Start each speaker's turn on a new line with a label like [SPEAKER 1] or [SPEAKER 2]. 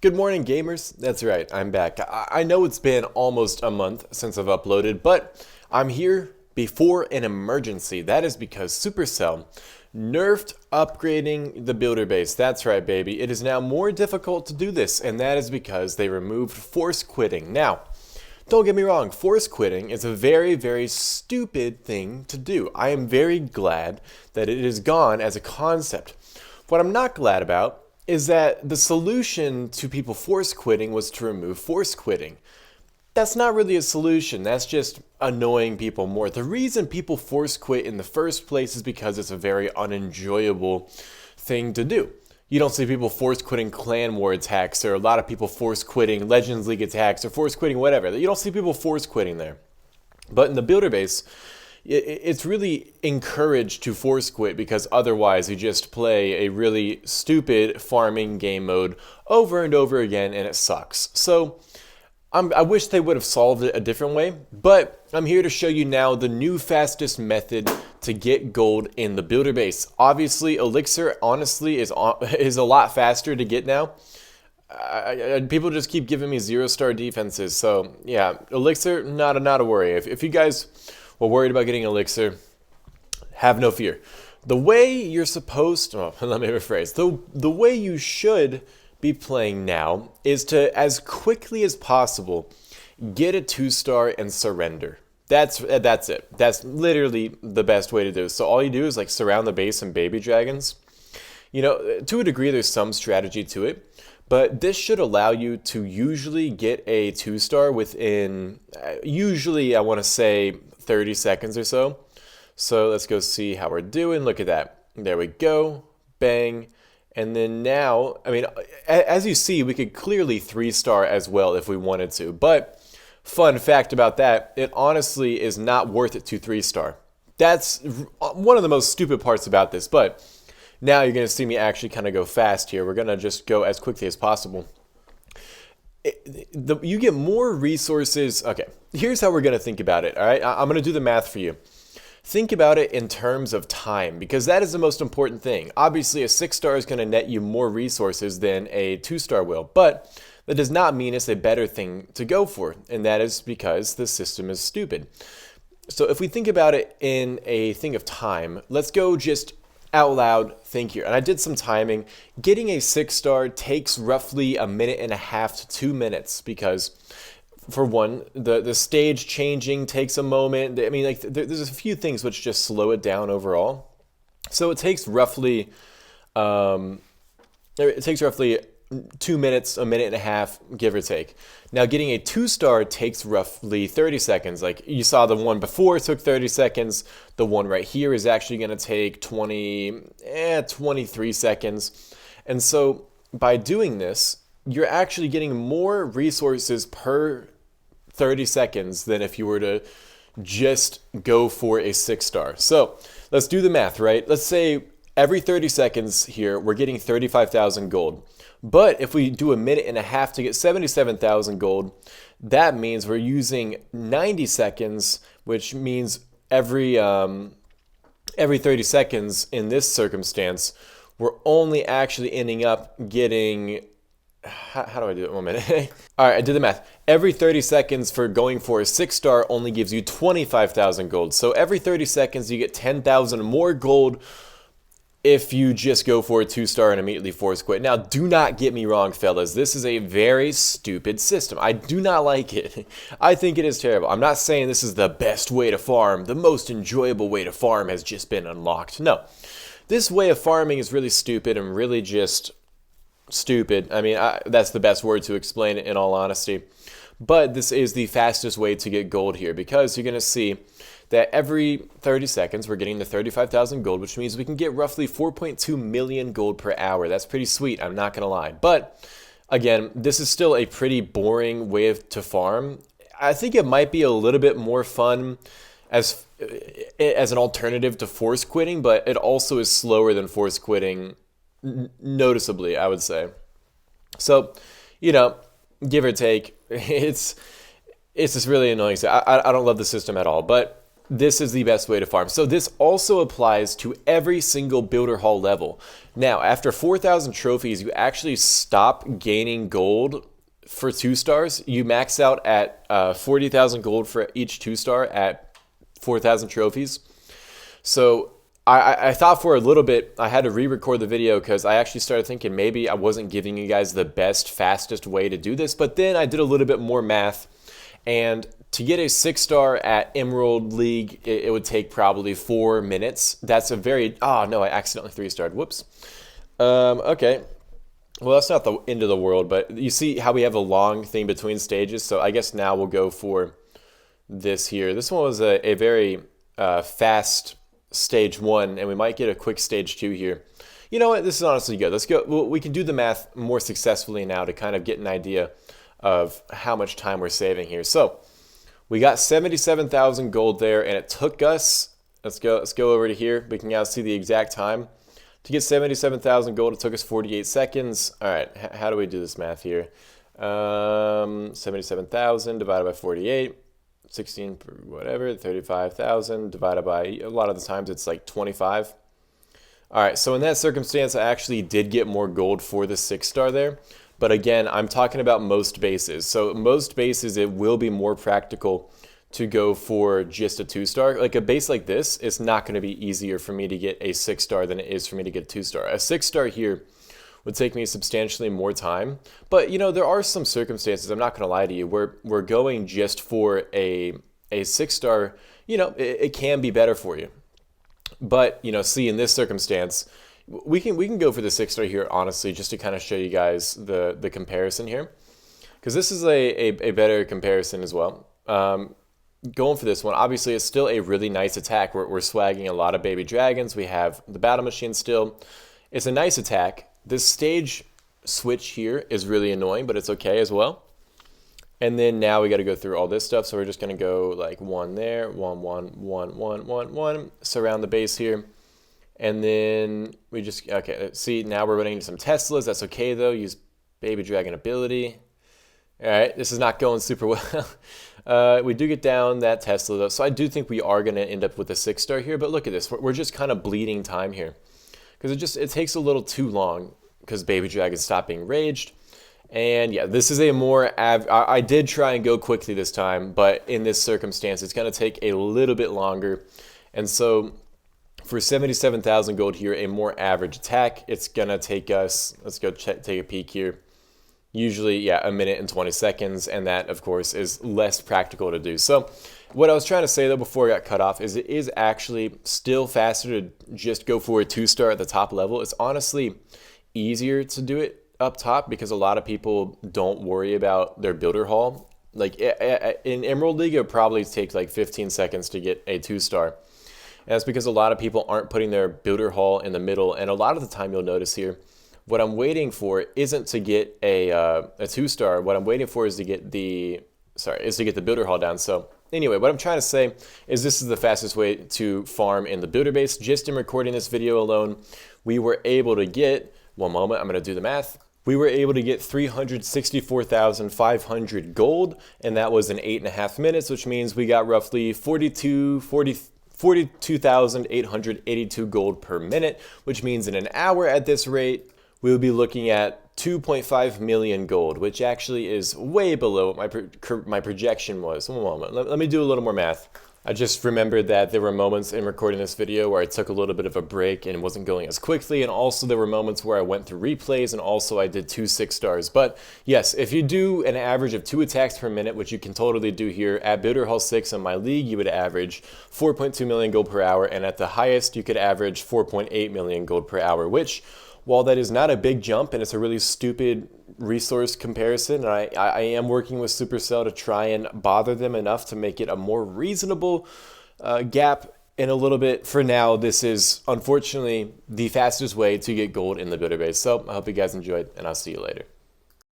[SPEAKER 1] Good morning, gamers. That's right, I'm back. I know it's been almost a month since I've uploaded, but I'm here before an emergency. That is because Supercell nerfed upgrading the builder base. That's right, baby. It is now more difficult to do this, and that is because they removed force quitting. Now, don't get me wrong, force quitting is a very, very stupid thing to do. I am very glad that it is gone as a concept. What I'm not glad about is that the solution to people force quitting was to remove force quitting. That's not really a solution, that's just annoying people more. The reason people force quit in the first place is because it's a very unenjoyable thing to do. You don't see people force quitting clan war attacks, or a lot of people force quitting Legends League attacks, or force quitting whatever. You don't see people force quitting there. But in the builder base, it's really encouraged to force quit because otherwise you just play a really stupid farming game mode over and over again and it sucks. So I wish they would have solved it a different way, but I'm here to show you now the new fastest method to get gold in the builder base. Obviously, Elixir honestly is a lot faster to get now. People just keep giving me 0-star defenses, so yeah, Elixir, not a worry. If you guys were worried about getting Elixir, have no fear. The way you're supposed to, let me rephrase, the way you should be playing now is to, as quickly as possible, get a 2-star and surrender. That's it. That's literally the best way to do it. So all you do is like surround the base and baby dragons. You know, to a degree there's some strategy to it, but this should allow you to usually get a 2-star within, usually I want to say 30 seconds or so. So let's go see how we're doing. Look at that. There we go. Bang. And then now, I mean, as you see, we could clearly 3-star as well if we wanted to. But fun fact about that, it honestly is not worth it to 3-star. That's one of the most stupid parts about this. But now you're going to see me actually kind of go fast here. We're going to just go as quickly as possible. You get more resources. Okay, here's how we're going to think about it, all right? I'm going to do the math for you. Think about it in terms of time, because that is the most important thing. Obviously, a 6-star is going to net you more resources than a 2-star will, but that does not mean it's a better thing to go for, and that is because the system is stupid. So if we think about it in a thing of time, let's go just out loud think here. And I did some timing. Getting a 6-star takes roughly 1.5 to 2 minutes because, for one, the stage changing takes a moment. I mean, like there's a few things which just slow it down overall. So it takes roughly 2 minutes, 1.5 minutes, give or take. Now, getting a 2-star takes roughly 30 seconds. Like you saw, the one before took 30 seconds. The one right here is actually going to take 23 seconds. And so by doing this, you're actually getting more resources per 30 seconds than if you were to just go for a 6-star. So let's do the math, right? Let's say every 30 seconds here, we're getting 35,000 gold. But if we do 1.5 minutes to get 77,000 gold, that means we're using 90 seconds, which means every 30 seconds in this circumstance, we're only actually ending up getting, how do I do it? 1 minute. All right, I did the math. Every 30 seconds for going for a 6-star only gives you 25,000 gold. So every 30 seconds you get 10,000 more gold if you just go for a 2-star and immediately force quit. Now, do not get me wrong, fellas. This is a very stupid system. I do not like it. I think it is terrible. I'm not saying this is the best way to farm. The most enjoyable way to farm has just been unlocked. No. This way of farming is really stupid and really just stupid. I mean, that's the best word to explain it in all honesty. But this is the fastest way to get gold here because you're going to see that every 30 seconds we're getting the 35,000 gold, which means we can get roughly 4.2 million gold per hour. That's pretty sweet, I'm not going to lie. But again, this is still a pretty boring way to farm. I think it might be a little bit more fun as an alternative to force quitting, but it also is slower than force quitting noticeably, I would say. So, you know, give or take, it's just really annoying. So I don't love the system at all, but this is the best way to farm. So this also applies to every single builder hall level. Now, after 4,000 trophies, you actually stop gaining gold for 2 stars. You max out at 40,000 gold for each 2-star at 4,000 trophies. So I thought for a little bit I had to re-record the video because I actually started thinking maybe I wasn't giving you guys the best, fastest way to do this. But then I did a little bit more math, and to get a 6-star at Emerald League, it would take probably 4 minutes. That's a very, oh no, I accidentally 3-starred, whoops. Okay, well that's not the end of the world, but you see how we have a long thing between stages, so I guess now we'll go for this here. This one was a very fast stage 1, and we might get a quick stage 2 here. You know what, this is honestly good. Let's go, well, we can do the math more successfully now to kind of get an idea of how much time we're saving here. So we got 77,000 gold there, and it took us, let's go over to here. We can now see the exact time. To get 77,000 gold, it took us 48 seconds. All right, how do we do this math here? 77,000 divided by 48, 16, whatever, 35,000 divided by, a lot of the times it's like 25. All right, so in that circumstance, I actually did get more gold for the 6-star there. But again, I'm talking about most bases. So most bases, it will be more practical to go for just a 2-star. Like a base like this, it's not going to be easier for me to get a 6-star than it is for me to get a 2-star. A 6-star here would take me substantially more time. But you know, there are some circumstances, I'm not going to lie to you, where we're going just for a 6-star, you know, it can be better for you. But, you know, see, in this circumstance, we can go for the 6-star here, honestly, just to kind of show you guys the comparison here, because this is a better comparison as well. Going for this one, obviously, it's still a really nice attack. We're swagging a lot of baby dragons. We have the battle machine still. It's a nice attack. This stage switch here is really annoying, but it's okay as well. And then now we got to go through all this stuff. So we're just going to go like 1 there, 1, 1, 1, 1, 1, 1, surround the base here. And then we just, okay, see, now we're running into some Teslas. That's okay, though. Use baby dragon ability. All right, this is not going super well. We do get down that Tesla, though. So I do think we are going to end up with a 6-star here. But look at this. We're just kind of bleeding time here. Because it takes a little too long because baby dragon stopped being raged. And yeah, this is a more, I did try and go quickly this time. But in this circumstance, it's going to take a little bit longer. And so for 77,000 gold here, a more average attack, it's going to take us, let's go take a peek here. Usually, yeah, 1 minute and 20 seconds, and that, of course, is less practical to do. So what I was trying to say, though, before I got cut off, is it is actually still faster to just go for a 2-star at the top level. It's honestly easier to do it up top because a lot of people don't worry about their builder haul. Like, in Emerald League, it would probably take like 15 seconds to get a 2-star. And that's because a lot of people aren't putting their builder haul in the middle. And a lot of the time, you'll notice here, what I'm waiting for isn't to get a 2-star. What I'm waiting for is to get the builder haul down. So anyway, what I'm trying to say is this is the fastest way to farm in the builder base. Just in recording this video alone, we were able to get, one moment, I'm going to do the math. We were able to get 364,500 gold, and that was in 8.5 minutes, which means we got roughly 42,882 gold per minute, which means in an hour at this rate, we will be looking at 2.5 million gold, which actually is way below what my projection was. One moment, let me do a little more math. I just remembered that there were moments in recording this video where I took a little bit of a break and wasn't going as quickly, and also there were moments where I went through replays, and also I did 2 6-stars. But yes, if you do an average of 2 attacks per minute, which you can totally do here, at Builder Hall 6 in my league, you would average 4.2 million gold per hour, and at the highest, you could average 4.8 million gold per hour, which, while that is not a big jump, and it's a really stupid resource comparison, and I am working with Supercell to try and bother them enough to make it a more reasonable gap in a little bit. For now, this is unfortunately the fastest way to get gold in the builder base. So I hope you guys enjoyed, and I'll see you later.